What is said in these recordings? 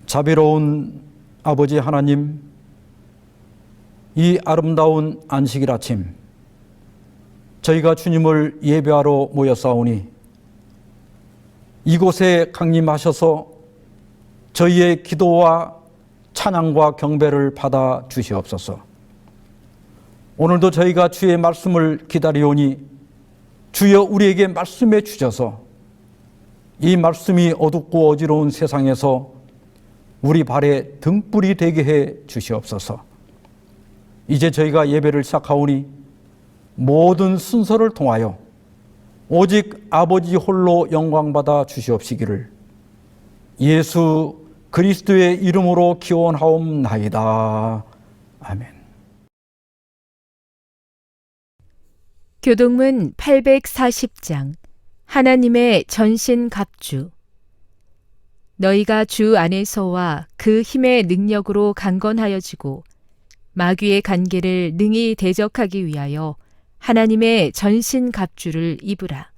자비로운 아버지 하나님, 이 아름다운 안식일 아침 저희가 주님을 예배하러 모였사오니 이곳에 강림하셔서 저희의 기도와 찬양과 경배를 받아 주시옵소서. 오늘도 저희가 주의 말씀을 기다리오니 주여 우리에게 말씀해 주셔서 이 말씀이 어둡고 어지러운 세상에서 우리 발에 등불이 되게 해 주시옵소서. 이제 저희가 예배를 시작하오니 모든 순서를 통하여 오직 아버지 홀로 영광받아 주시옵시기를 예수 그리스도의 이름으로 기원하옵나이다. 아멘. 교동문 840장 하나님의 전신갑주. 너희가 주 안에서와 그 힘의 능력으로 강건하여지고 마귀의 간계를 능히 대적하기 위하여 하나님의 전신갑주를 입으라.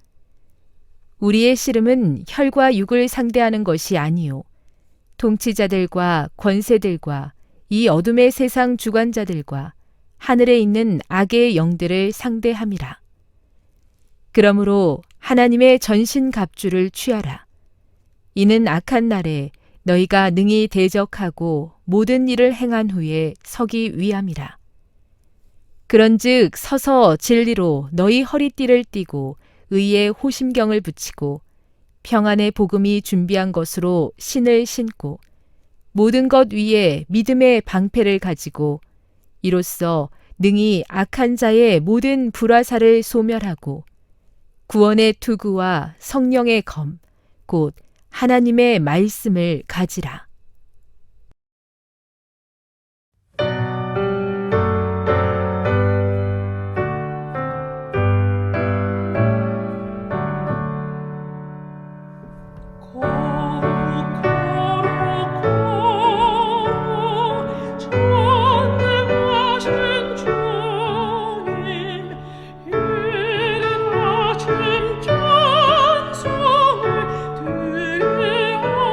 우리의 씨름은 혈과 육을 상대하는 것이 아니요 통치자들과 권세들과 이 어둠의 세상 주관자들과 하늘에 있는 악의 영들을 상대함이라. 그러므로 하나님의 전신갑주를 취하라. 이는 악한 날에 너희가 능히 대적하고 모든 일을 행한 후에 서기 위함이라. 그런즉 서서 진리로 너희 허리띠를 띠고 의의 호심경을 붙이고 평안의 복음이 준비한 것으로 신을 신고 모든 것 위에 믿음의 방패를 가지고 이로써 능히 악한 자의 모든 불화살을 소멸하고 구원의 투구와 성령의 검, 곧 하나님의 말씀을 가지라. 찬송을 드리옵니다.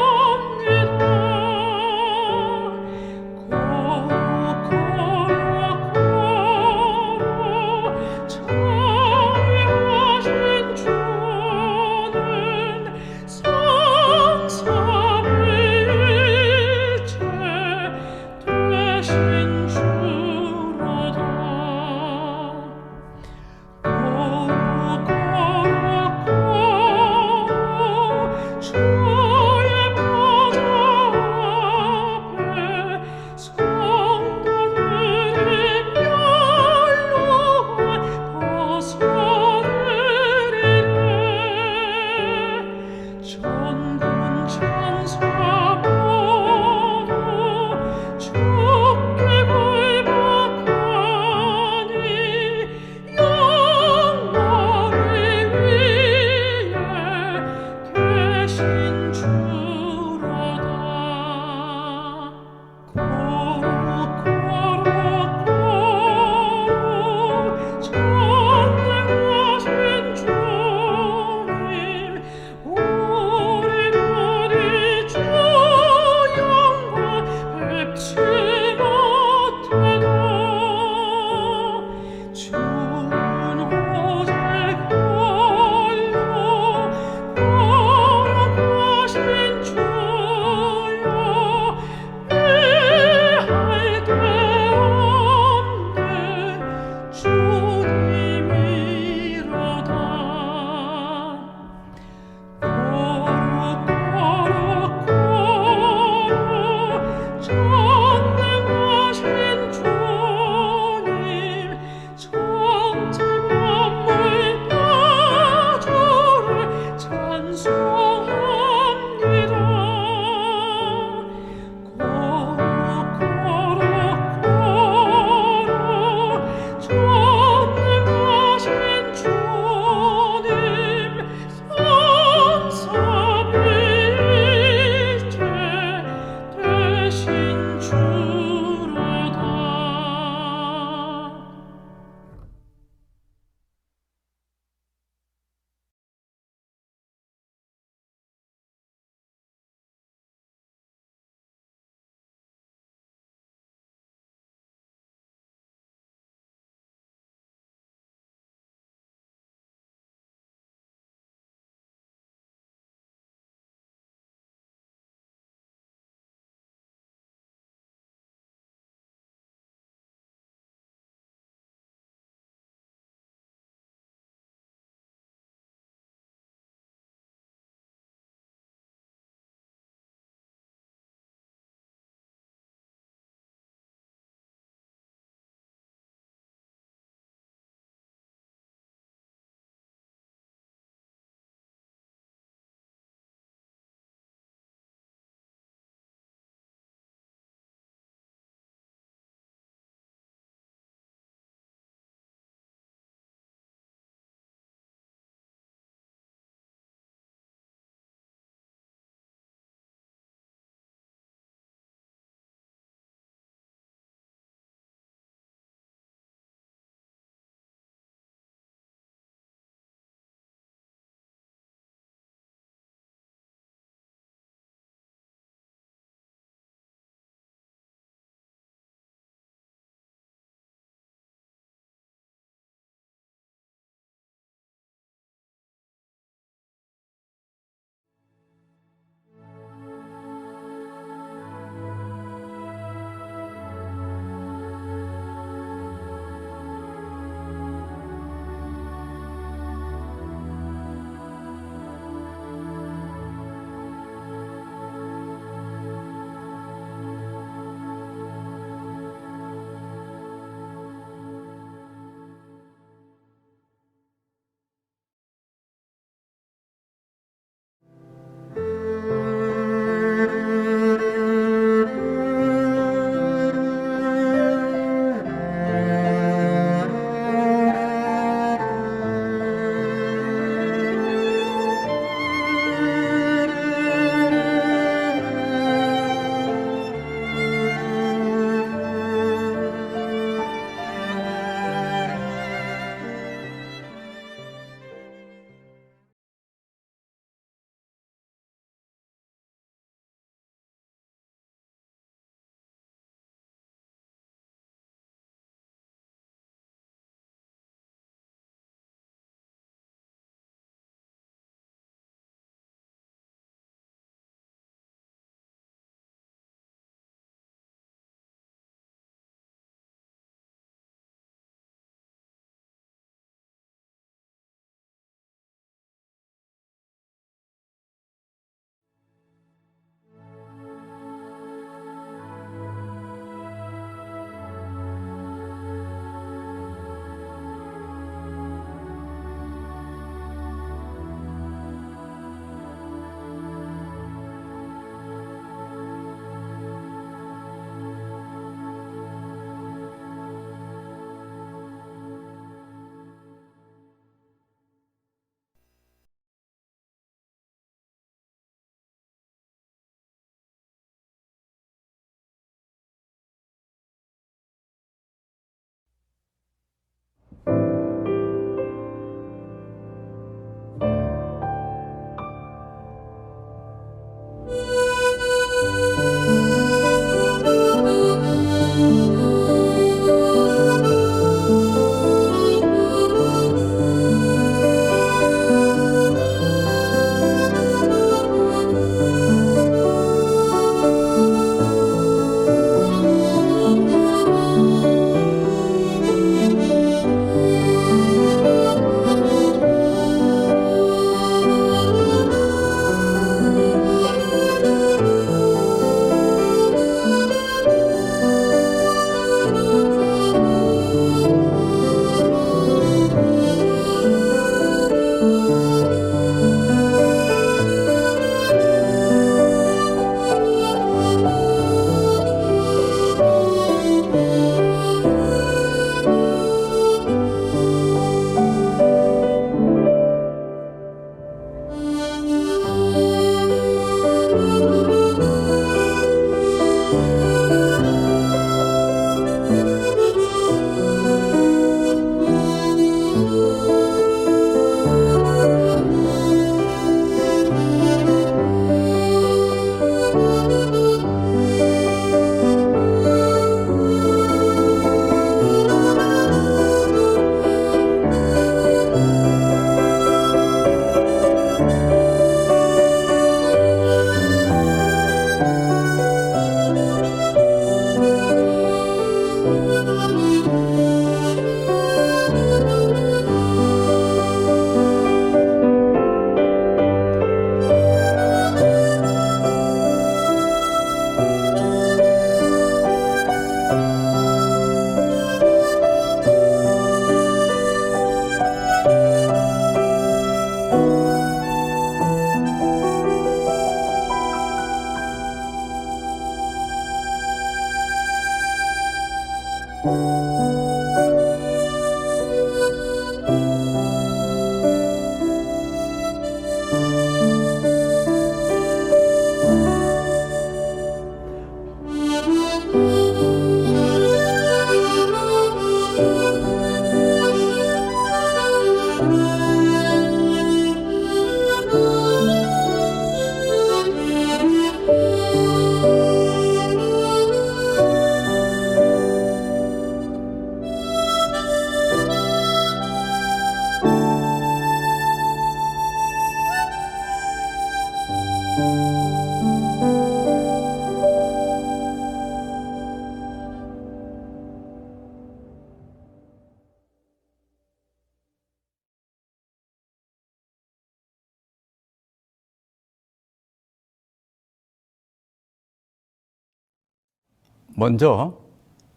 먼저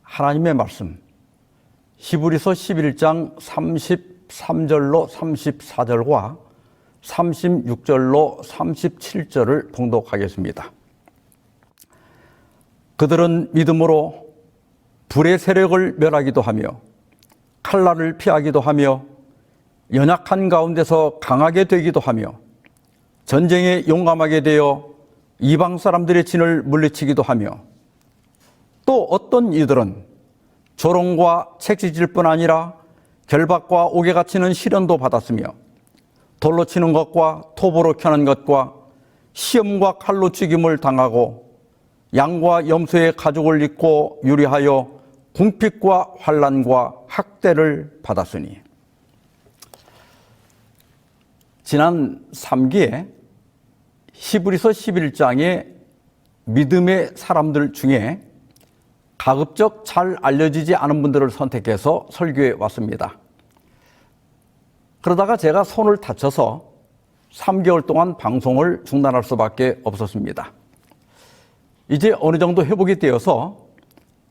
하나님의 말씀 히브리서 11장 33절로 34절과 36절로 37절을 봉독하겠습니다. 그들은 믿음으로 불의 세력을 멸하기도 하며 칼날을 피하기도 하며 연약한 가운데서 강하게 되기도 하며 전쟁에 용감하게 되어 이방 사람들의 진을 물리치기도 하며 또 어떤 이들은 조롱과 채찍질 뿐 아니라 결박과 옥에 갇히는 시련도 받았으며 돌로 치는 것과 톱으로 켜는 것과 시험과 칼로 죽임을 당하고 양과 염소의 가죽을 입고 유리하여 궁핍과 환난과 학대를 받았으니. 지난 3기에 히브리서 11장의 믿음의 사람들 중에 가급적 잘 알려지지 않은 분들을 선택해서 설교해 왔습니다. 그러다가 제가 손을 다쳐서 3개월 동안 방송을 중단할 수밖에 없었습니다. 이제 어느 정도 회복이 되어서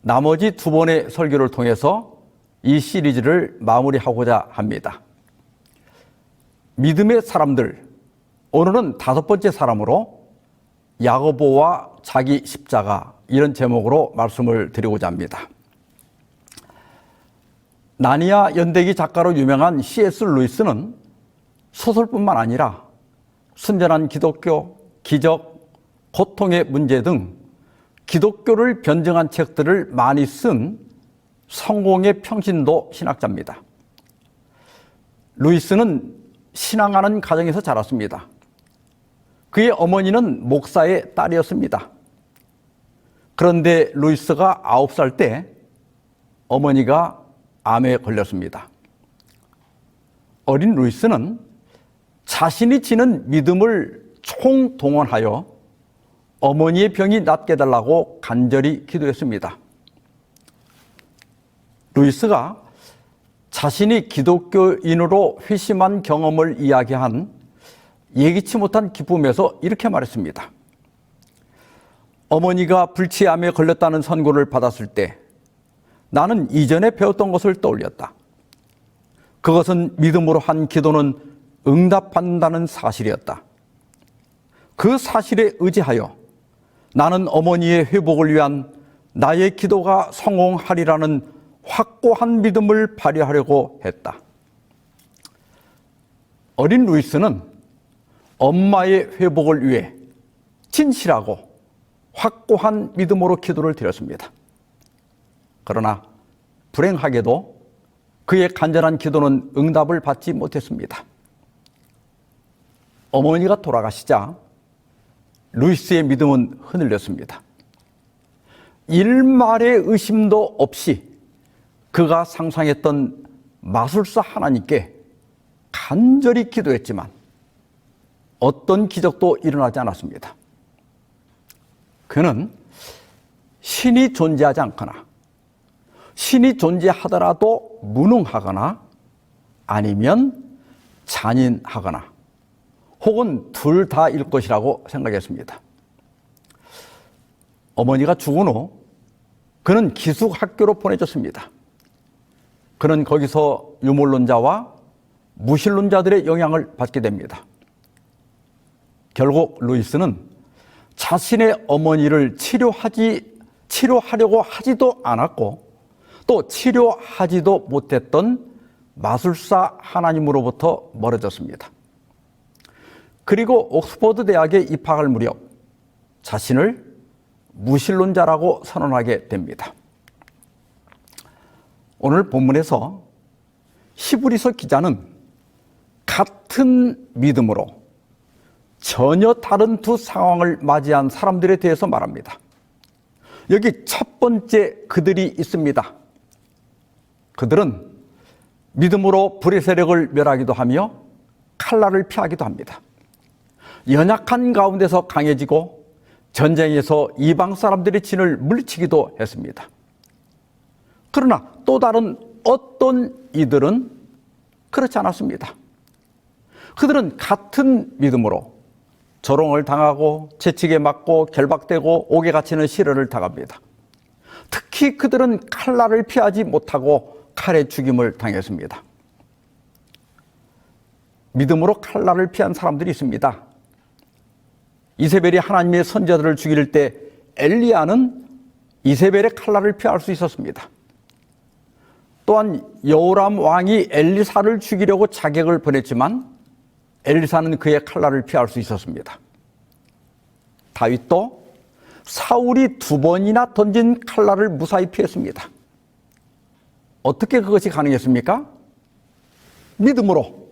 나머지 2번의 설교를 통해서 이 시리즈를 마무리하고자 합니다. 믿음의 사람들, 오늘은 5번째 사람으로 야고보와 자기 십자가, 이런 제목으로 말씀을 드리고자 합니다. 나니아 연대기 작가로 유명한 C.S. 루이스는 소설뿐만 아니라 순전한 기독교, 기적, 고통의 문제 등 기독교를 변증한 책들을 많이 쓴 성공의 평신도 신학자입니다. 루이스는 신앙하는 가정에서 자랐습니다. 그의 어머니는 목사의 딸이었습니다. 그런데 루이스가 9살 때 어머니가 암에 걸렸습니다. 어린 루이스는 자신이 지닌 믿음을 총동원하여 어머니의 병이 낫게 해달라고 간절히 기도했습니다. 루이스가 자신이 기독교인으로 회심한 경험을 이야기한 예기치 못한 기쁨에서 이렇게 말했습니다. 어머니가 불치암에 걸렸다는 선고를 받았을 때 나는 이전에 배웠던 것을 떠올렸다. 그것은 믿음으로 한 기도는 응답받는다는 사실이었다. 그 사실에 의지하여 나는 어머니의 회복을 위한 나의 기도가 성공하리라는 확고한 믿음을 발휘하려고 했다. 어린 루이스는 엄마의 회복을 위해 진실하고 확고한 믿음으로 기도를 드렸습니다. 그러나 불행하게도 그의 간절한 기도는 응답을 받지 못했습니다. 어머니가 돌아가시자 루이스의 믿음은 흔들렸습니다. 일말의 의심도 없이 그가 상상했던 마술사 하나님께 간절히 기도했지만 어떤 기적도 일어나지 않았습니다. 그는 신이 존재하지 않거나 신이 존재하더라도 무능하거나 아니면 잔인하거나 혹은 둘 다일 것이라고 생각했습니다. 어머니가 죽은 후 그는 기숙학교로 보내졌습니다. 그는 거기서 유물론자와 무신론자들의 영향을 받게 됩니다. 결국 루이스는 자신의 어머니를 치료하려고 하지도 않았고 또 치료하지도 못했던 마술사 하나님으로부터 멀어졌습니다. 그리고 옥스퍼드 대학에 입학할 무렵 자신을 무신론자라고 선언하게 됩니다. 오늘 본문에서 히브리서 기자는 같은 믿음으로 전혀 다른 두 상황을 맞이한 사람들에 대해서 말합니다. 여기 첫 번째 그들이 있습니다. 그들은 믿음으로 불의 세력을 멸하기도 하며 칼날을 피하기도 합니다. 연약한 가운데서 강해지고 전쟁에서 이방 사람들의 진을 물리치기도 했습니다. 그러나 또 다른 어떤 이들은 그렇지 않았습니다. 그들은 같은 믿음으로 조롱을 당하고 채찍에 맞고 결박되고 옥에 갇히는 시련을 당합니다. 특히 그들은 칼날을 피하지 못하고 칼에 죽임을 당했습니다. 믿음으로 칼날을 피한 사람들이 있습니다. 이세벨이 하나님의 선지자들을 죽일 때 엘리야는 이세벨의 칼날을 피할 수 있었습니다. 또한 여호람 왕이 엘리사를 죽이려고 자객을 보냈지만 엘리사는 그의 칼날을 피할 수 있었습니다. 다윗도 사울이 2번이나 던진 칼날을 무사히 피했습니다. 어떻게 그것이 가능했습니까? 믿음으로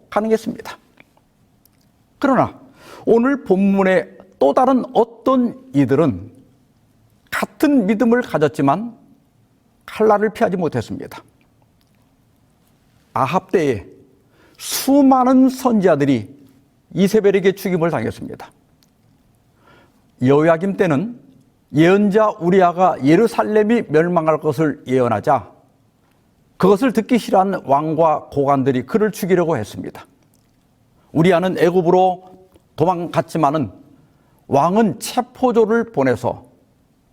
가능했습니다. 그러나 오늘 본문의 또 다른 어떤 이들은 같은 믿음을 가졌지만 칼날을 피하지 못했습니다. 아합 때에 수많은 선지자들이 이세벨에게 죽임을 당했습니다. 여호야김 때는 예언자 우리아가 예루살렘이 멸망할 것을 예언하자 그것을 듣기 싫어한 왕과 고관들이 그를 죽이려고 했습니다. 우리아는 애굽으로 도망갔지만은 왕은 체포조를 보내서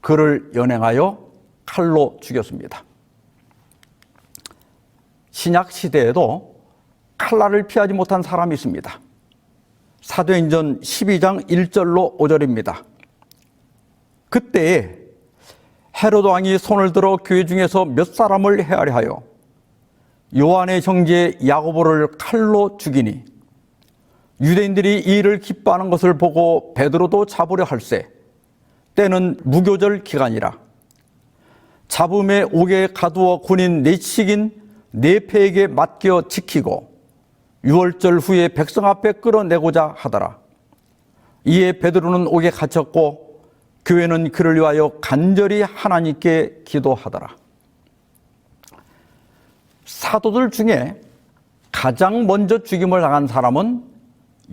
그를 연행하여 칼로 죽였습니다. 신약 시대에도 칼날을 피하지 못한 사람이 있습니다. 사도행전 12장 1절로 5절입니다. 그때에 헤로드 왕이 손을 들어 교회 중에서 몇 사람을 헤아려 하여 요한의 형제 야고보를 칼로 죽이니 유대인들이 이 일을 기뻐하는 것을 보고 베드로도 잡으려 할세 때는 무교절 기간이라 잡음에 옥에 가두어 군인 내식인 네패에게 맡겨 지키고 유월절 후에 백성 앞에 끌어내고자 하더라. 이에 베드로는 옥에 갇혔고 교회는 그를 위하여 간절히 하나님께 기도하더라. 사도들 중에 가장 먼저 죽임을 당한 사람은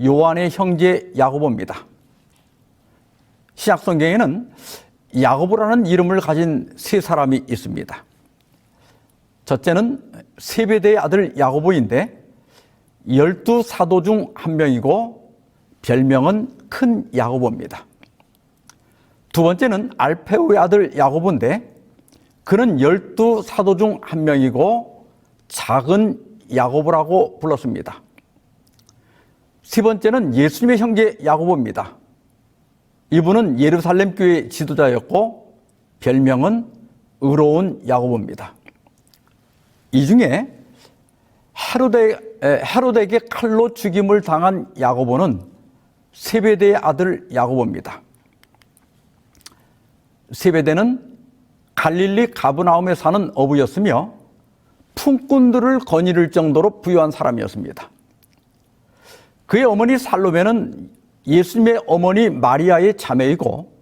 요한의 형제 야고보입니다. 신약 성경에는 야고보라는 이름을 가진 3사람이 있습니다. 첫째는 세베대의 아들 야고보인데 12사도 중 한 명이고 별명은 큰 야고보입니다. 두 번째는 알페오의 아들 야고보인데 그는 12사도 중 한 명이고 작은 야고보라고 불렀습니다. 세 번째는 예수님의 형제 야고보입니다. 이분은 예루살렘 교회 지도자였고 별명은 의로운 야고보입니다. 이 중에 헤로데에게 칼로 죽임을 당한 야고보는 세베대의 아들 야고보입니다. 세베대는 갈릴리 가브나움에 사는 어부였으며 품꾼들을 거느릴 정도로 부유한 사람이었습니다. 그의 어머니 살로메는 예수님의 어머니 마리아의 자매이고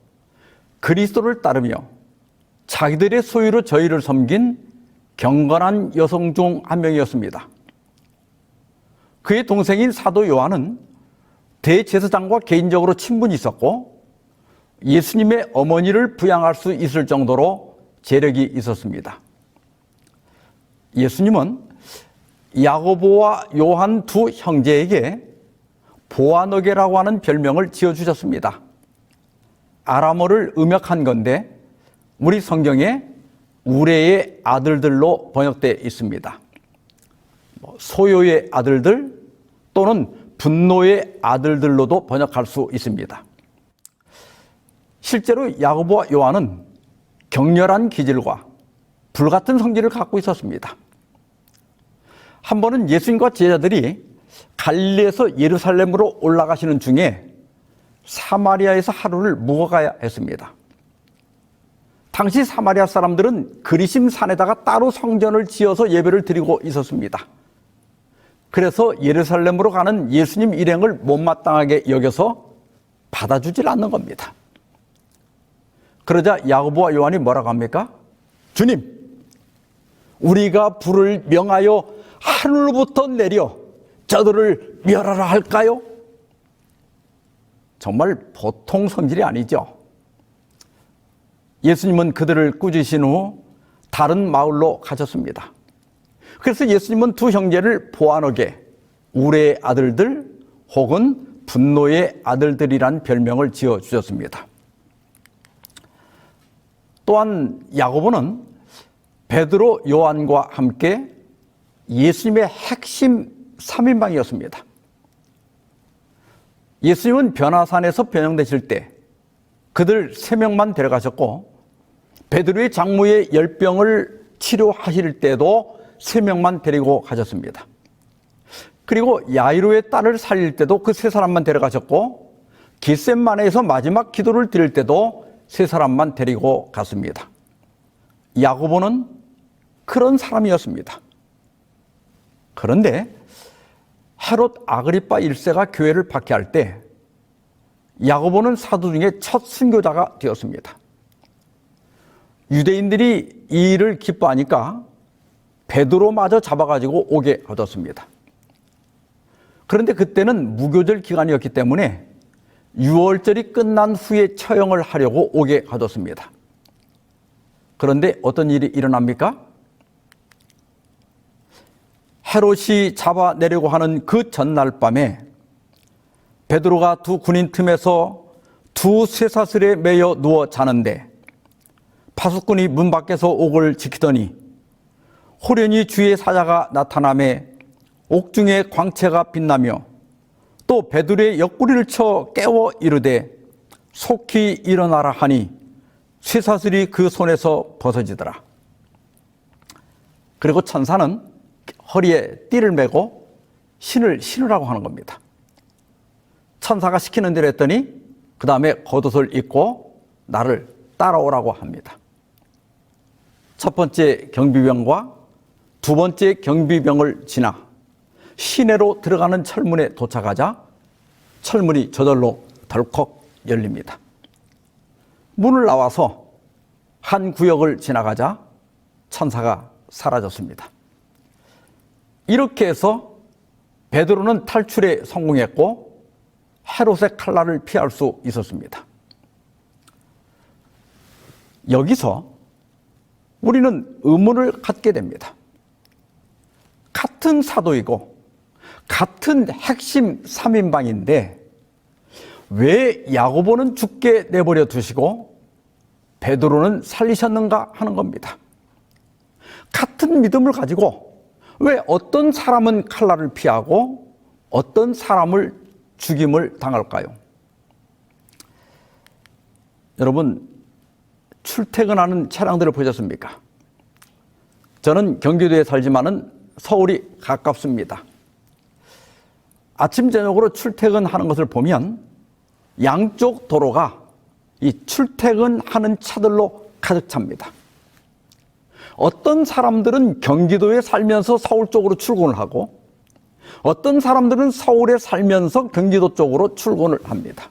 그리스도를 따르며 자기들의 소유로 저희를 섬긴 경건한 여성 중 한 명이었습니다. 그의 동생인 사도 요한은 대제사장과 개인적으로 친분이 있었고 예수님의 어머니를 부양할 수 있을 정도로 재력이 있었습니다. 예수님은 야고보와 요한 두 형제에게 보아너게라고 하는 별명을 지어주셨습니다. 아람어를 음역한 건데 우리 성경에 우레의 아들들로 번역되어 있습니다. 소요의 아들들 또는 분노의 아들들로도 번역할 수 있습니다. 실제로 야고보와 요한은 격렬한 기질과 불같은 성질을 갖고 있었습니다. 한 번은 예수님과 제자들이 갈릴리에서 예루살렘으로 올라가시는 중에 사마리아에서 하루를 묵어가야 했습니다. 당시 사마리아 사람들은 그리심 산에다가 따로 성전을 지어서 예배를 드리고 있었습니다. 그래서 예루살렘으로 가는 예수님 일행을 못마땅하게 여겨서 받아주질 않는 겁니다. 그러자 야고보와 요한이 뭐라고 합니까? 주님, 우리가 불을 명하여 하늘로부터 내려 저들을 멸하라 할까요? 정말 보통 성질이 아니죠. 예수님은 그들을 꾸짖으신 후 다른 마을로 가셨습니다. 그래서 예수님은 두 형제를 보아너게 우레의 아들들 혹은 분노의 아들들이란 별명을 지어주셨습니다. 또한 야고보는 베드로, 요한과 함께 예수님의 핵심 3인방이었습니다. 예수님은 변화산에서 변형되실 때 그들 3명만 데려가셨고 베드로의 장모의 열병을 치료하실 때도 3명만 데리고 가셨습니다. 그리고 야이로의 딸을 살릴 때도 그 3사람만 데려가셨고 겟셋마네에서 마지막 기도를 드릴 때도 3사람만 데리고 갔습니다. 야고보는 그런 사람이었습니다. 그런데 헤롯 아그리파 1세가 교회를 박해할 때 야고보는 사도 중에 첫 순교자가 되었습니다. 유대인들이 이 일을 기뻐하니까 베드로마저 잡아가지고 오게 얻었습니다. 그런데 그때는 무교절 기간이었기 때문에 유월절이 끝난 후에 처형을 하려고 오게 얻었습니다. 그런데 어떤 일이 일어납니까? 헤롯이 잡아내려고 하는 그 전날 밤에 베드로가 두 군인 틈에서 두 쇠사슬에 매여 누워 자는데 파수꾼이 문 밖에서 옥을 지키더니 호련히 주의 사자가 나타나매 옥중에 광채가 빛나며 또 베드로의 옆구리를 쳐 깨워 이르되 속히 일어나라 하니 쇠사슬이 그 손에서 벗어지더라. 그리고 천사는 허리에 띠를 메고 신을 신으라고 하는 겁니다. 천사가 시키는 대로 했더니 그 다음에 겉옷을 입고 나를 따라오라고 합니다. 첫 번째 경비병과 두 번째 경비병을 지나 시내로 들어가는 철문에 도착하자 철문이 저절로 덜컥 열립니다. 문을 나와서 한 구역을 지나가자 천사가 사라졌습니다. 이렇게 해서 베드로는 탈출에 성공했고 헤롯의 칼날을 피할 수 있었습니다. 여기서 우리는 의문을 갖게 됩니다. 같은 사도이고 같은 핵심 3인방인데 왜 야고보는 죽게 내버려 두시고 베드로는 살리셨는가 하는 겁니다. 같은 믿음을 가지고 왜 어떤 사람은 칼날을 피하고 어떤 사람을 죽임을 당할까요? 여러분, 출퇴근하는 차량들을 보셨습니까? 저는 경기도에 살지만은 서울이 가깝습니다. 아침 저녁으로 출퇴근하는 것을 보면 양쪽 도로가 이 출퇴근하는 차들로 가득 찹니다. 어떤 사람들은 경기도에 살면서 서울 쪽으로 출근을 하고 어떤 사람들은 서울에 살면서 경기도 쪽으로 출근을 합니다.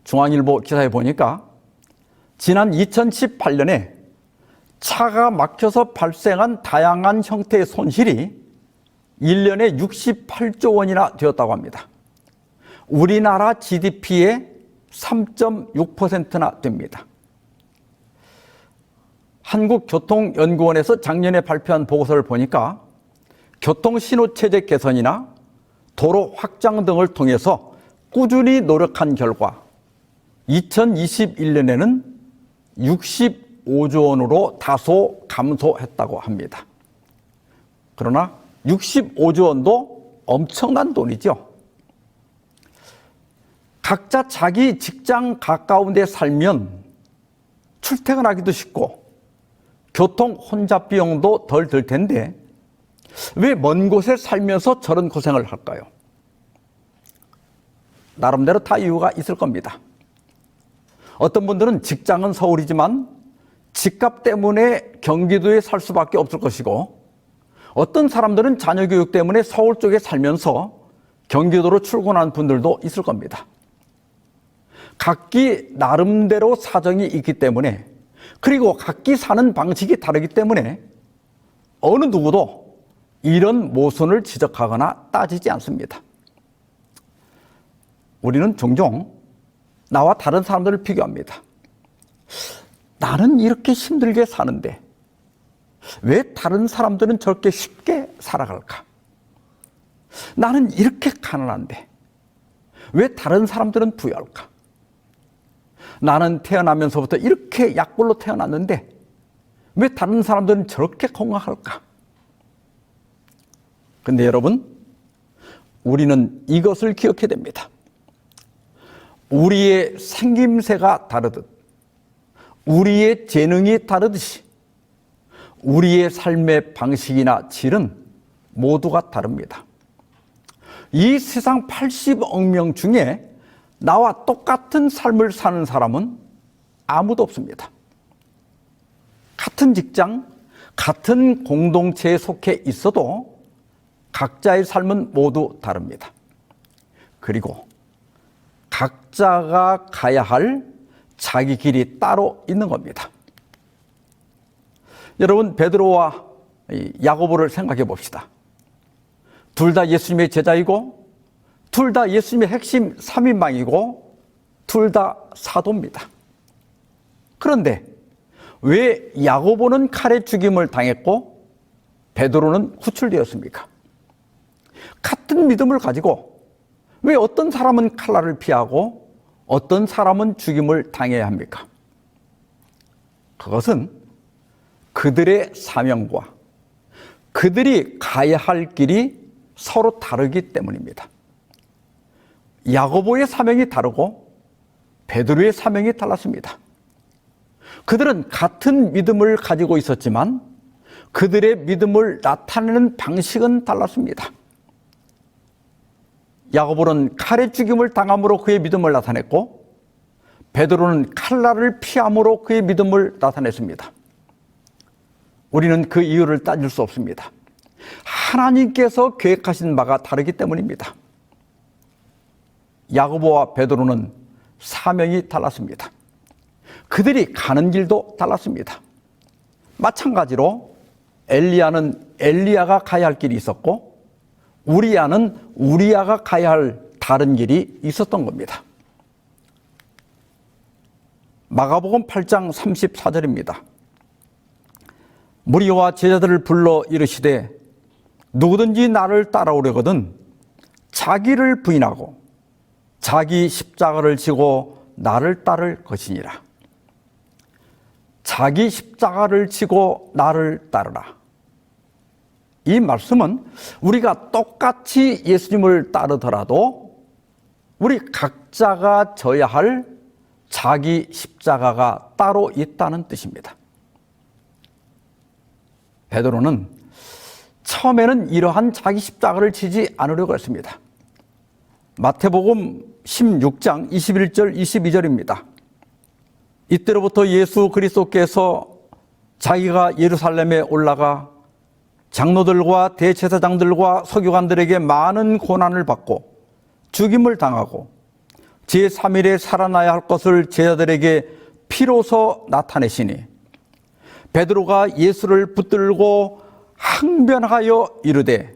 중앙일보 기사에 보니까 지난 2018년에 차가 막혀서 발생한 다양한 형태의 손실이 1년에 68조 원이나 되었다고 합니다. 우리나라 GDP의 3.6%나 됩니다. 한국교통연구원에서 작년에 발표한 보고서를 보니까 교통신호체제 개선이나 도로 확장 등을 통해서 꾸준히 노력한 결과 2021년에는 65조 원으로 다소 감소했다고 합니다. 그러나 65조 원도 엄청난 돈이죠. 각자 자기 직장 가까운 데 살면 출퇴근하기도 쉽고 교통 혼잡 비용도 덜 들 텐데 왜 먼 곳에 살면서 저런 고생을 할까요? 나름대로 다 이유가 있을 겁니다. 어떤 분들은 직장은 서울이지만 집값 때문에 경기도에 살 수밖에 없을 것이고 어떤 사람들은 자녀 교육 때문에 서울 쪽에 살면서 경기도로 출근하는 분들도 있을 겁니다. 각기 나름대로 사정이 있기 때문에 그리고 각기 사는 방식이 다르기 때문에 어느 누구도 이런 모순을 지적하거나 따지지 않습니다. 우리는 종종 나와 다른 사람들을 비교합니다. 나는 이렇게 힘들게 사는데 왜 다른 사람들은 저렇게 쉽게 살아갈까? 나는 이렇게 가난한데 왜 다른 사람들은 부유할까? 나는 태어나면서부터 이렇게 약골로 태어났는데 왜 다른 사람들은 저렇게 건강할까? 근데 여러분, 우리는 이것을 기억해야 됩니다. 우리의 생김새가 다르듯, 우리의 재능이 다르듯이 우리의 삶의 방식이나 질은 모두가 다릅니다. 이 세상 80억 명 중에 나와 똑같은 삶을 사는 사람은 아무도 없습니다. 같은 직장, 같은 공동체에 속해 있어도 각자의 삶은 모두 다릅니다. 그리고 각자가 가야 할 자기 길이 따로 있는 겁니다. 여러분, 베드로와 야고보를 생각해 봅시다. 둘 다 예수님의 제자이고 둘 다 예수님의 핵심 3인방이고 둘 다 사도입니다. 그런데 왜 야고보는 칼에 죽임을 당했고 베드로는 구출되었습니까? 같은 믿음을 가지고 왜 어떤 사람은 칼날을 피하고 어떤 사람은 죽임을 당해야 합니까? 그것은 그들의 사명과 그들이 가야 할 길이 서로 다르기 때문입니다. 야고보의 사명이 다르고 베드로의 사명이 달랐습니다. 그들은 같은 믿음을 가지고 있었지만 그들의 믿음을 나타내는 방식은 달랐습니다. 야고보는 칼에 죽임을 당함으로 그의 믿음을 나타냈고 베드로는 칼날을 피함으로 그의 믿음을 나타냈습니다. 우리는 그 이유를 따질 수 없습니다. 하나님께서 계획하신 바가 다르기 때문입니다. 야고보와 베드로는 사명이 달랐습니다. 그들이 가는 길도 달랐습니다. 마찬가지로 엘리야는 엘리야가 가야 할 길이 있었고 우리야는 우리야가 가야 할 다른 길이 있었던 겁니다. 마가복음 8장 34절입니다. 무리와 제자들을 불러 이르시되 누구든지 나를 따라오려거든 자기를 부인하고 자기 십자가를 지고 나를 따를 것이니라. 자기 십자가를 지고 나를 따르라. 이 말씀은 우리가 똑같이 예수님을 따르더라도 우리 각자가 져야 할 자기 십자가가 따로 있다는 뜻입니다. 베드로는 처음에는 이러한 자기 십자가를 지지 않으려고 했습니다. 마태복음 16장 21절 22절입니다. 이때로부터 예수 그리스도께서 자기가 예루살렘에 올라가 장로들과 대제사장들과 서기관들에게 많은 고난을 받고 죽임을 당하고 제3일에 살아나야 할 것을 제자들에게 피로서 나타내시니 베드로가 예수를 붙들고 항변하여 이르되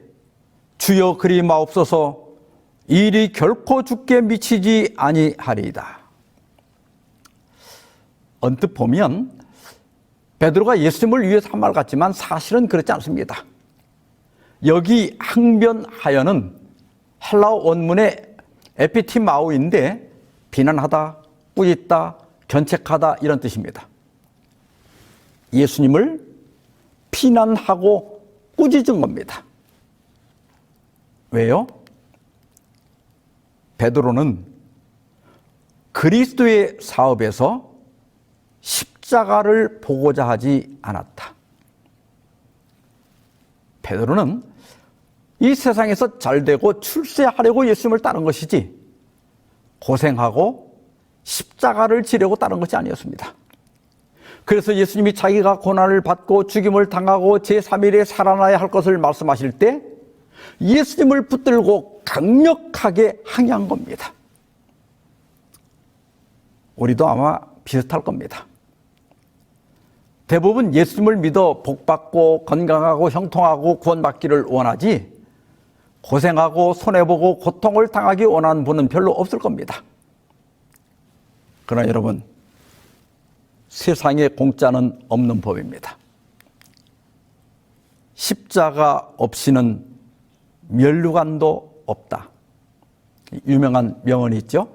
주여 그리 마옵소서 이 일이 결코 죽게 미치지 아니하리이다. 언뜻 보면 베드로가 예수님을 위해서 한 말 같지만 사실은 그렇지 않습니다. 여기 항변하여는 헬라어 원문의 에피티마오인데 비난하다, 꾸짖다, 견책하다 이런 뜻입니다. 예수님을 비난하고 꾸짖은 겁니다. 왜요? 베드로는 그리스도의 사업에서 십자가를 보고자 하지 않았다. 베드로는 이 세상에서 잘되고 출세하려고 예수님을 따른 것이지 고생하고 십자가를 지려고 따른 것이 아니었습니다. 그래서 예수님이 자기가 고난을 받고 죽임을 당하고 제3일에 살아나야 할 것을 말씀하실 때 예수님을 붙들고 강력하게 항의한 겁니다. 우리도 아마 비슷할 겁니다. 대부분 예수님을 믿어 복받고 건강하고 형통하고 구원받기를 원하지 고생하고 손해보고 고통을 당하기 원하는 분은 별로 없을 겁니다. 그러나 여러분, 세상에 공짜는 없는 법입니다. 십자가 없이는 면류관도 없다. 유명한 명언이 있죠.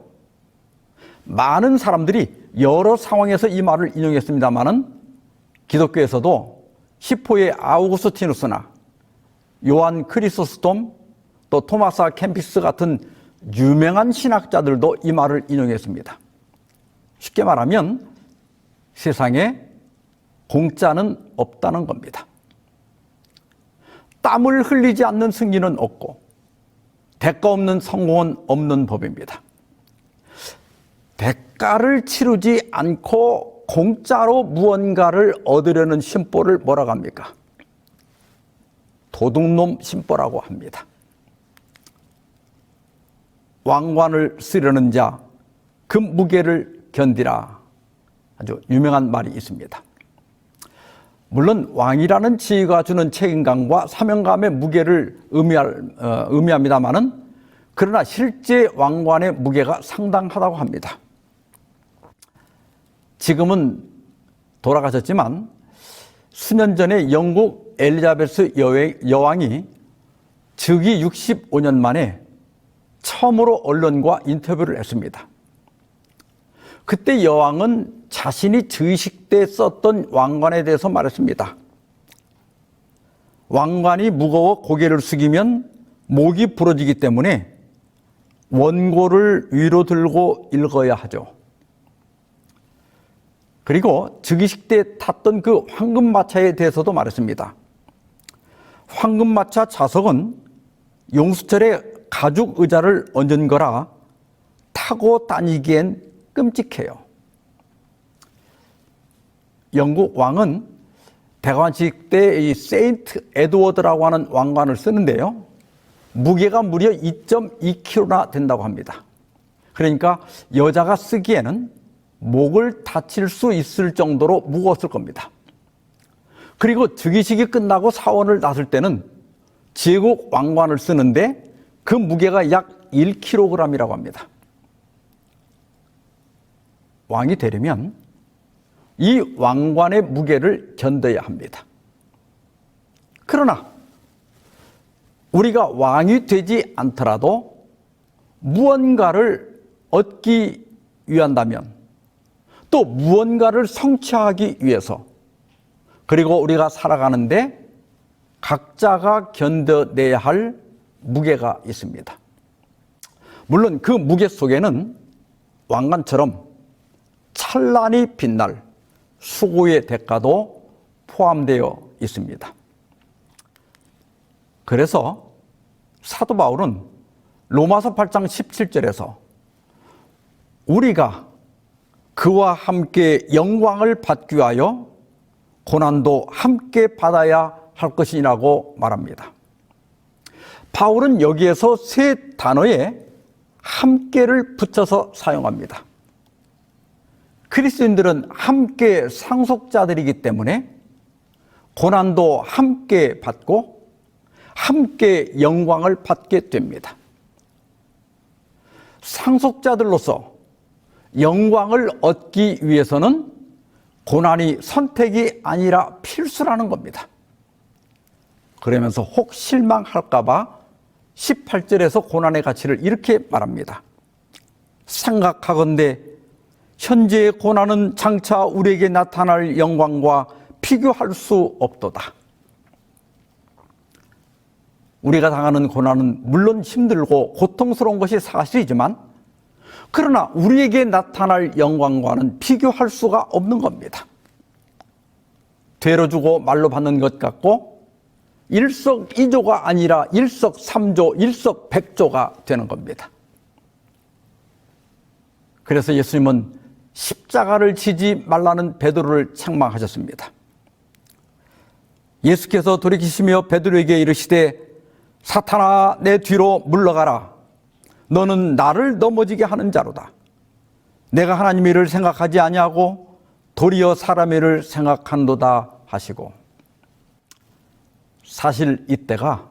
많은 사람들이 여러 상황에서 이 말을 인용했습니다마는 기독교에서도 히포의 아우구스티누스나 요한 크리소스톰 또 토마스 캠피스 같은 유명한 신학자들도 이 말을 인용했습니다. 쉽게 말하면 세상에 공짜는 없다는 겁니다. 땀을 흘리지 않는 승리는 없고 대가 없는 성공은 없는 법입니다. 대가를 치르지 않고 공짜로 무언가를 얻으려는 심보를 뭐라고 합니까? 도둑놈 심보라고 합니다. 왕관을 쓰려는 자, 그 무게를 견디라. 아주 유명한 말이 있습니다. 물론 왕이라는 지위가 주는 책임감과 사명감의 무게를 의미합니다마는 그러나 실제 왕관의 무게가 상당하다고 합니다. 지금은 돌아가셨지만 수년 전에 영국 엘리자베스 여왕이 즉위 65년 만에 처음으로 언론과 인터뷰를 했습니다. 그때 여왕은 자신이 즉위식 때 썼던 왕관에 대해서 말했습니다. 왕관이 무거워 고개를 숙이면 목이 부러지기 때문에 원고를 위로 들고 읽어야 하죠. 그리고 즉위식 때 탔던 그 황금마차에 대해서도 말했습니다. 황금마차 좌석은 용수철에 가죽 의자를 얹은 거라 타고 다니기엔 끔찍해요. 영국 왕은 대관식 때 이 세인트 에드워드라고 하는 왕관을 쓰는데요. 무게가 무려 2.2kg나 된다고 합니다. 그러니까 여자가 쓰기에는 목을 다칠 수 있을 정도로 무거웠을 겁니다. 그리고 즉위식이 끝나고 사원을 나설 때는 제국 왕관을 쓰는데 그 무게가 약 1kg이라고 합니다. 왕이 되려면 이 왕관의 무게를 견뎌야 합니다. 그러나 우리가 왕이 되지 않더라도 무언가를 얻기 위한다면 또 무언가를 성취하기 위해서 그리고 우리가 살아가는데 각자가 견뎌내야 할 무게가 있습니다. 물론 그 무게 속에는 왕관처럼 찬란히 빛날 수고의 대가도 포함되어 있습니다. 그래서 사도 바울은 로마서 8장 17절에서 우리가 그와 함께 영광을 받기 위하여 고난도 함께 받아야 할 것이라고 말합니다. 바울은 여기에서 세 단어에 함께를 붙여서 사용합니다. 그리스도인들은 함께 상속자들이기 때문에 고난도 함께 받고 함께 영광을 받게 됩니다. 상속자들로서 영광을 얻기 위해서는 고난이 선택이 아니라 필수라는 겁니다. 그러면서 혹 실망할까 봐 18절에서 고난의 가치를 이렇게 말합니다. 생각하건대 현재의 고난은 장차 우리에게 나타날 영광과 비교할 수 없도다. 우리가 당하는 고난은 물론 힘들고 고통스러운 것이 사실이지만 그러나 우리에게 나타날 영광과는 비교할 수가 없는 겁니다. 되로 주고 말로 받는 것 같고 일석이조가 아니라 일석삼조, 일석백조가 되는 겁니다. 그래서 예수님은 십자가를 지지 말라는 베드로를 책망하셨습니다. 예수께서 돌이키시며 베드로에게 이르시되 사탄아 내 뒤로 물러가라. 너는 나를 넘어지게 하는 자로다. 내가 하나님의 일을 생각하지 아니하고 도리어 사람의 일을 생각한도다 하시고 사실 이때가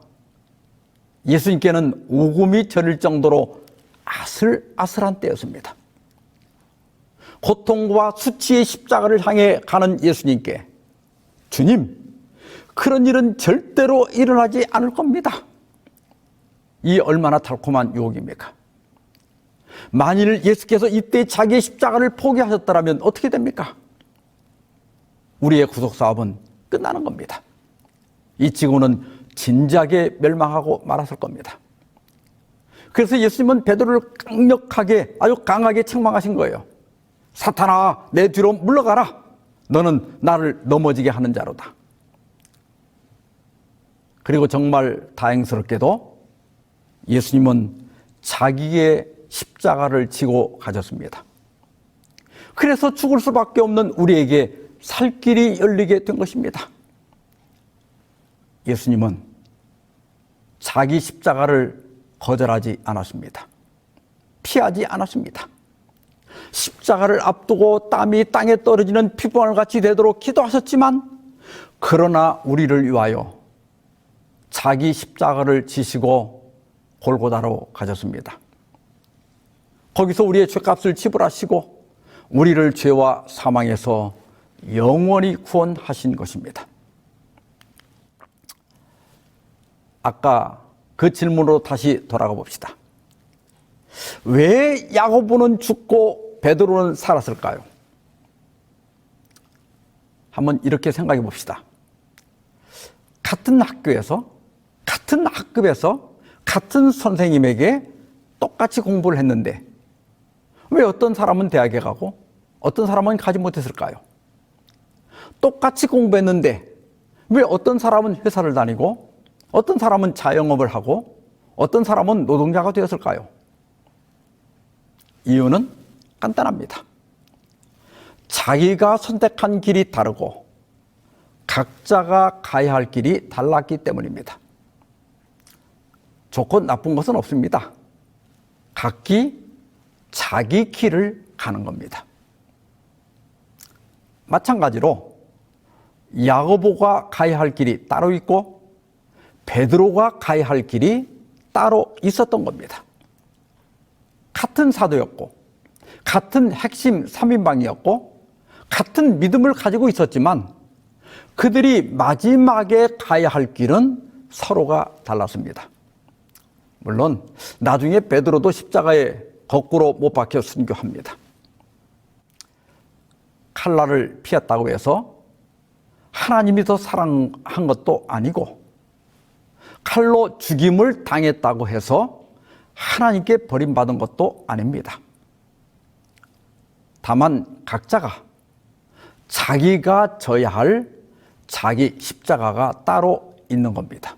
예수님께는 오금이 저릴 정도로 아슬아슬한 때였습니다. 고통과 수치의 십자가를 향해 가는 예수님께 주님, 그런 일은 절대로 일어나지 않을 겁니다. 이 얼마나 달콤한 유혹입니까? 만일 예수께서 이때 자기의 십자가를 포기하셨더라면 어떻게 됩니까? 우리의 구속사업은 끝나는 겁니다. 이 지구는 진작에 멸망하고 말았을 겁니다. 그래서 예수님은 베드로를 강력하게, 아주 강하게 책망하신 거예요. 사탄아, 내 뒤로 물러가라. 너는 나를 넘어지게 하는 자로다. 그리고 정말 다행스럽게도 예수님은 자기의 십자가를 지고 가셨습니다. 그래서 죽을 수밖에 없는 우리에게 살 길이 열리게 된 것입니다. 예수님은 자기 십자가를 거절하지 않았습니다. 피하지 않았습니다. 십자가를 앞두고 땀이 땅에 떨어지는 피부알 같이 되도록 기도하셨지만, 그러나 우리를 위하여 자기 십자가를 지시고 골고다로 가셨습니다. 거기서 우리의 죄값을 지불하시고 우리를 죄와 사망에서 영원히 구원하신 것입니다. 아까 그 질문으로 다시 돌아가 봅시다. 왜 야고보는 죽고 베드로는 살았을까요? 한번 이렇게 생각해 봅시다. 같은 학교에서, 같은 학급에서, 같은 선생님에게 똑같이 공부를 했는데 왜 어떤 사람은 대학에 가고 어떤 사람은 가지 못했을까요? 똑같이 공부했는데 왜 어떤 사람은 회사를 다니고 어떤 사람은 자영업을 하고 어떤 사람은 노동자가 되었을까요? 이유는 간단합니다. 자기가 선택한 길이 다르고 각자가 가야 할 길이 달랐기 때문입니다. 좋고 나쁜 것은 없습니다. 각기 자기 길을 가는 겁니다. 마찬가지로 야고보가 가야 할 길이 따로 있고 베드로가 가야 할 길이 따로 있었던 겁니다. 같은 사도였고 같은 핵심 3인방이었고 같은 믿음을 가지고 있었지만 그들이 마지막에 가야 할 길은 서로가 달랐습니다. 물론 나중에 베드로도 십자가에 거꾸로 못 박혀 순교합니다. 칼날을 피했다고 해서 하나님이 더 사랑한 것도 아니고 칼로 죽임을 당했다고 해서 하나님께 버림받은 것도 아닙니다. 다만 각자가 자기가 져야 할 자기 십자가가 따로 있는 겁니다.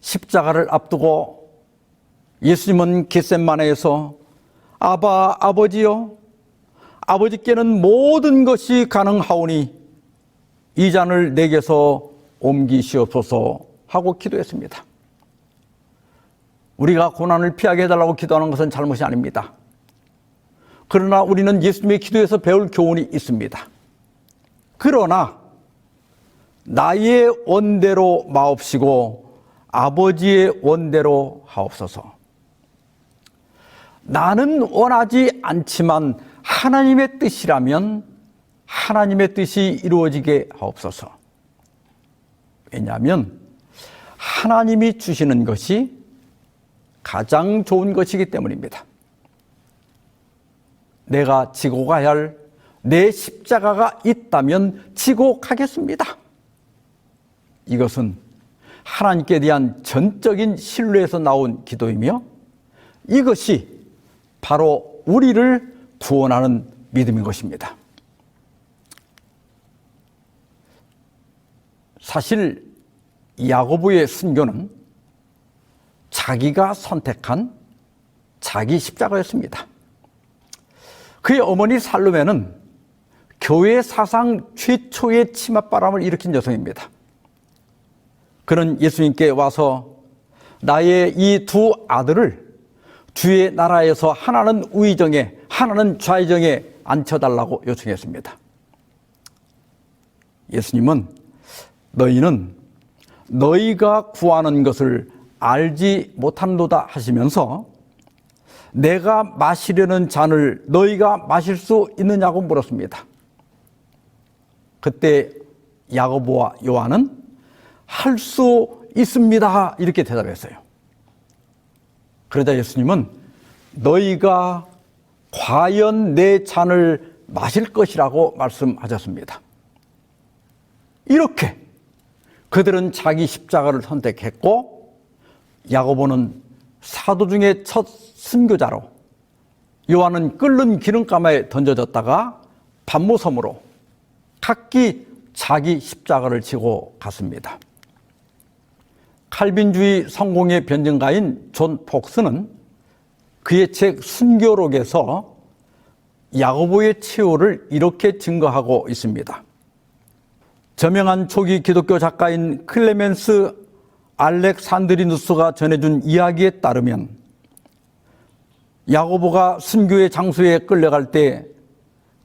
십자가를 앞두고 예수님은 겟세마네에서 아버지여, 아버지께는 모든 것이 가능하오니 이 잔을 내게서 옮기시옵소서 하고 기도했습니다. 우리가 고난을 피하게 해달라고 기도하는 것은 잘못이 아닙니다. 그러나 우리는 예수님의 기도에서 배울 교훈이 있습니다. 그러나 나의 원대로 마옵시고 아버지의 원대로 하옵소서. 나는 원하지 않지만 하나님의 뜻이라면 하나님의 뜻이 이루어지게 하옵소서. 왜냐하면 하나님이 주시는 것이 가장 좋은 것이기 때문입니다. 내가 지고 가야 할 내 십자가가 있다면 지고 가겠습니다. 이것은 하나님께 대한 전적인 신뢰에서 나온 기도이며 이것이 바로 우리를 구원하는 믿음인 것입니다. 사실 야고보의 순교는 자기가 선택한 자기 십자가였습니다. 그의 어머니 살로메는 교회 사상 최초의 치맛바람을 일으킨 여성입니다. 그는 예수님께 와서 나의 이 두 아들을 주의 나라에서 하나는 우의정에 하나는 좌의정에 앉혀달라고 요청했습니다. 예수님은 너희는 너희가 구하는 것을 알지 못하는도다 하시면서 내가 마시려는 잔을 너희가 마실 수 있느냐고 물었습니다. 그때 야고보와 요한은 할 수 있습니다 이렇게 대답했어요. 그러자 예수님은 너희가 과연 내 잔을 마실 것이라고 말씀하셨습니다. 이렇게 그들은 자기 십자가를 선택했고 야고보는 사도 중에 첫 순교자로, 요한은 끓는 기름가마에 던져졌다가 반모섬으로 각기 자기 십자가를 지고 갔습니다. 칼빈주의 성공의 변증가인 존 폭스는 그의 책 순교록에서 야고보의 최후를 이렇게 증거하고 있습니다. 저명한 초기 기독교 작가인 클레멘스 알렉산드리누스가 전해준 이야기에 따르면 야고보가 순교의 장소에 끌려갈 때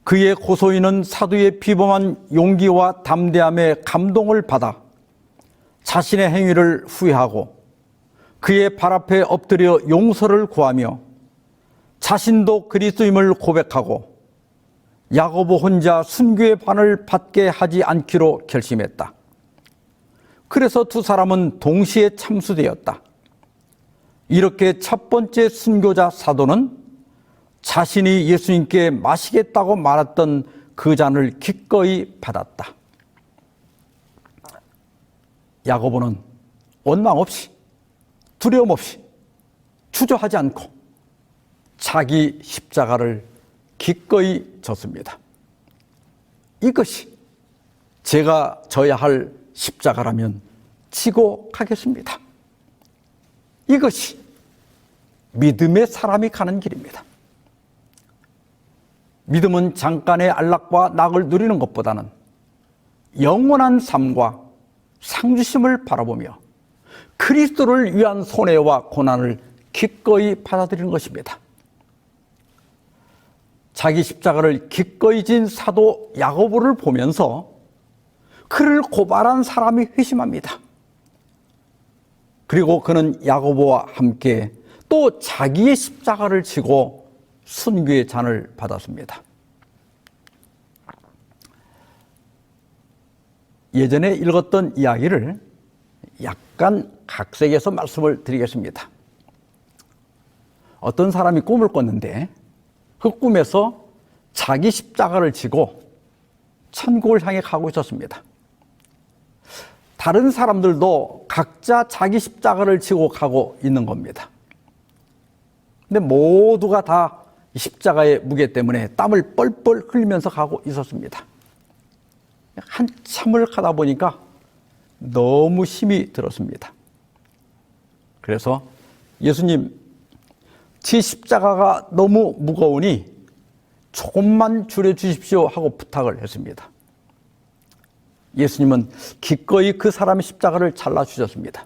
그의 고소인은 사도의 비범한 용기와 담대함에 감동을 받아 자신의 행위를 후회하고 그의 발 앞에 엎드려 용서를 구하며 자신도 그리스도임을 고백하고 야고보 혼자 순교의 반을 받게 하지 않기로 결심했다. 그래서 두 사람은 동시에 참수되었다. 이렇게 첫 번째 순교자 사도는 자신이 예수님께 마시겠다고 말했던 그 잔을 기꺼이 받았다. 야고보는 원망 없이, 두려움 없이, 주저하지 않고 자기 십자가를 기꺼이 졌습니다. 이것이 제가 져야 할 십자가라면 지고 가겠습니다. 이것이 믿음의 사람이 가는 길입니다. 믿음은 잠깐의 안락과 낙을 누리는 것보다는 영원한 삶과 상주심을 바라보며 그리스도를 위한 손해와 고난을 기꺼이 받아들이는 것입니다. 자기 십자가를 기꺼이 진 사도 야고보를 보면서 그를 고발한 사람이 회심합니다. 그리고 그는 야고보와 함께 또 자기의 십자가를 지고 순교의 잔을 받았습니다. 예전에 읽었던 이야기를 약간 각색해서 말씀을 드리겠습니다. 어떤 사람이 꿈을 꿨는데 그 꿈에서 자기 십자가를 지고 천국을 향해 가고 있었습니다. 다른 사람들도 각자 자기 십자가를 지고 가고 있는 겁니다. 근데 모두가 다 십자가의 무게 때문에 땀을 뻘뻘 흘리면서 가고 있었습니다. 한참을 가다 보니까 너무 힘이 들었습니다. 그래서 예수님, 제 십자가가 너무 무거우니 조금만 줄여주십시오 하고 부탁을 했습니다. 예수님은 기꺼이 그 사람의 십자가를 잘라주셨습니다.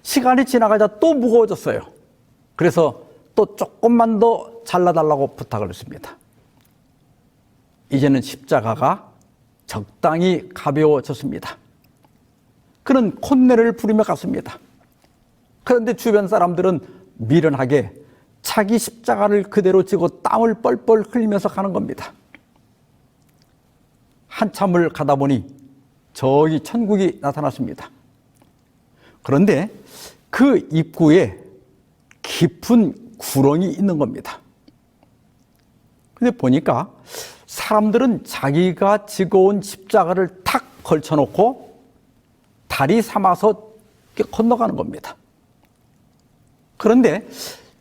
시간이 지나가자 또 무거워졌어요. 그래서 또 조금만 더 잘라달라고 부탁을 했습니다. 이제는 십자가가 적당히 가벼워졌습니다. 그는 콧내를 부리며 갔습니다. 그런데 주변 사람들은 미련하게 자기 십자가를 그대로 지고 땀을 뻘뻘 흘리면서 가는 겁니다. 한참을 가다 보니 저기 천국이 나타났습니다. 그런데 그 입구에 깊은 구렁이 있는 겁니다. 근데 보니까 사람들은 자기가 지고 온 십자가를 탁 걸쳐놓고 다리 삼아서 건너가는 겁니다. 그런데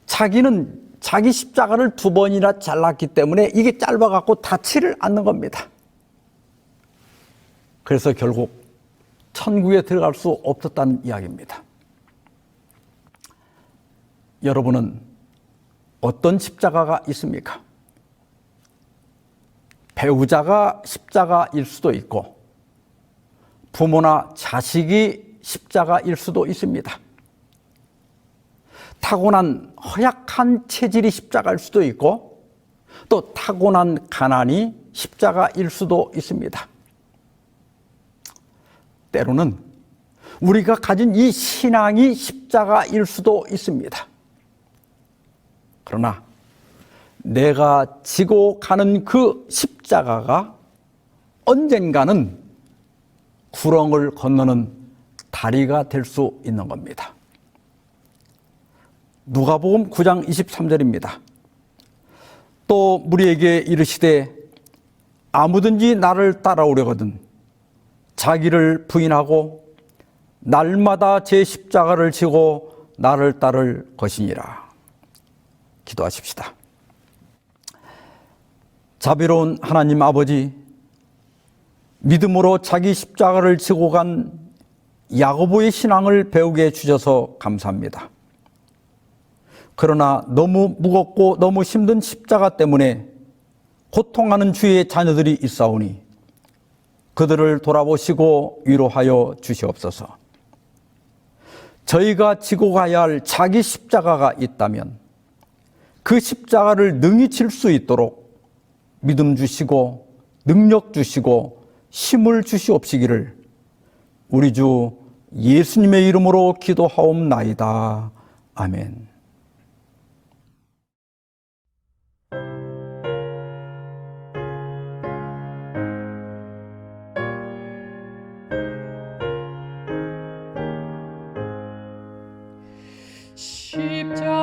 자기는 자기 십자가를 2번이나 잘랐기 때문에 이게 짧아갖고 닿지를 않는 겁니다. 그래서 결국 천국에 들어갈 수 없었다는 이야기입니다. 여러분은 어떤 십자가가 있습니까? 배우자가 십자가일 수도 있고 부모나 자식이 십자가일 수도 있습니다. 타고난 허약한 체질이 십자가일 수도 있고 또 타고난 가난이 십자가일 수도 있습니다. 때로는 우리가 가진 이 신앙이 십자가일 수도 있습니다. 그러나 내가 지고 가는 그 십자가가 언젠가는 구렁을 건너는 다리가 될 수 있는 겁니다. 누가복음 9장 23절입니다. 또 무리에게 이르시되 아무든지 나를 따라오려거든 자기를 부인하고 날마다 제 십자가를 지고 나를 따를 것이니라. 기도하십시다. 자비로운 하나님 아버지, 믿음으로 자기 십자가를 지고 간 야고보의 신앙을 배우게 해주셔서 감사합니다. 그러나 너무 무겁고 너무 힘든 십자가 때문에 고통하는 주의 자녀들이 있사오니 그들을 돌아보시고 위로하여 주시옵소서. 저희가 지고 가야 할 자기 십자가가 있다면 그 십자가를 능히 질 수 있도록 믿음 주시고 능력 주시고 힘을 주시옵시기를 우리 주 예수님의 이름으로 기도하옵나이다. 아멘.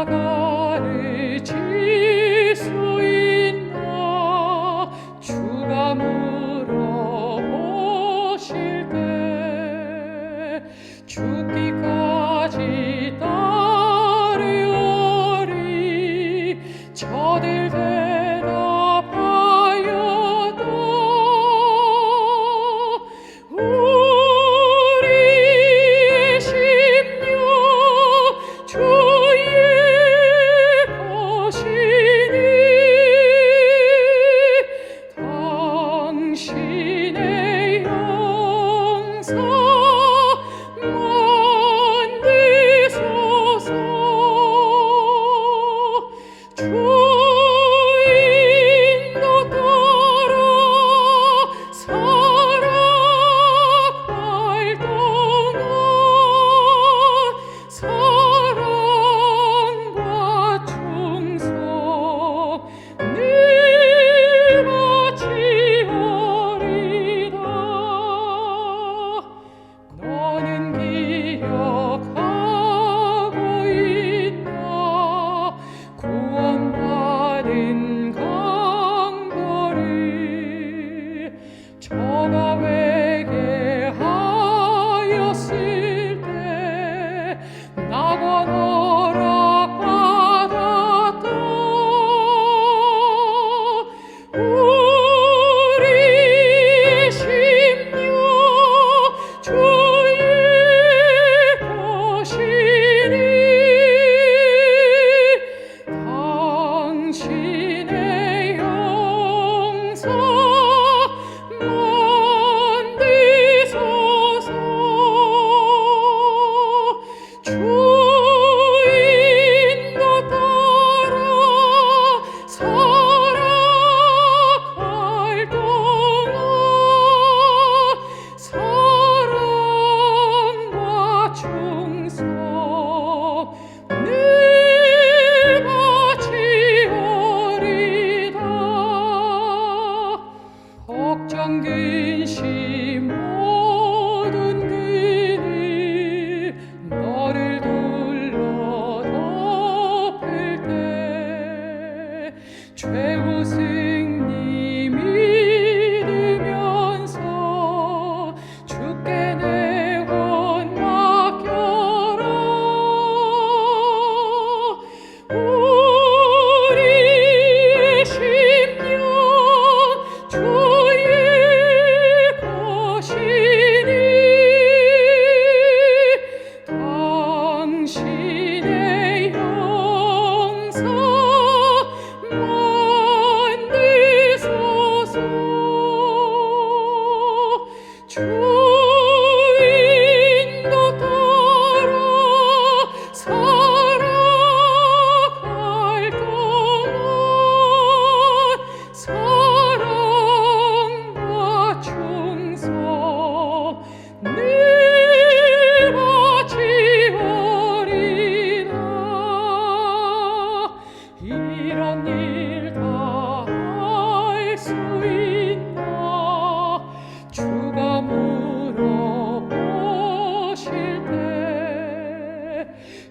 십자가를 질 수 있나 주가 물어보실 때 죽기까지 따르오리 저들 대답하여도 우리의 심령 주의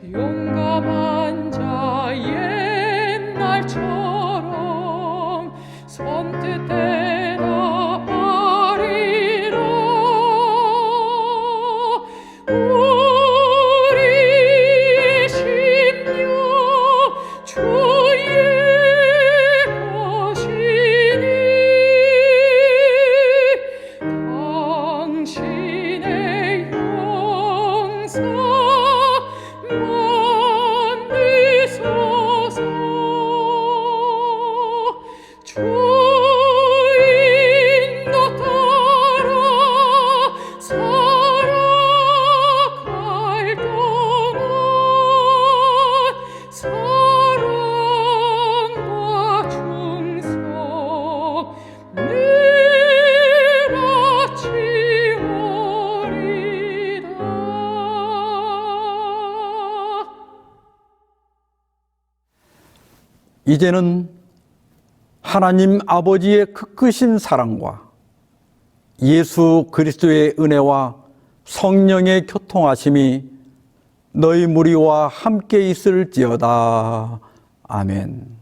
용감한 자 옛날처럼 선뜻 대답하리라. 우리 심령 주의 것이니 당신의 용사 만드소서. 주 인도 따라 살아갈 동안 사랑과 충성 늘 아치오리다. 이제는 하나님 아버지의 크크신 사랑과 예수 그리스도의 은혜와 성령의 교통하심이 너희 무리와 함께 있을지어다. 아멘.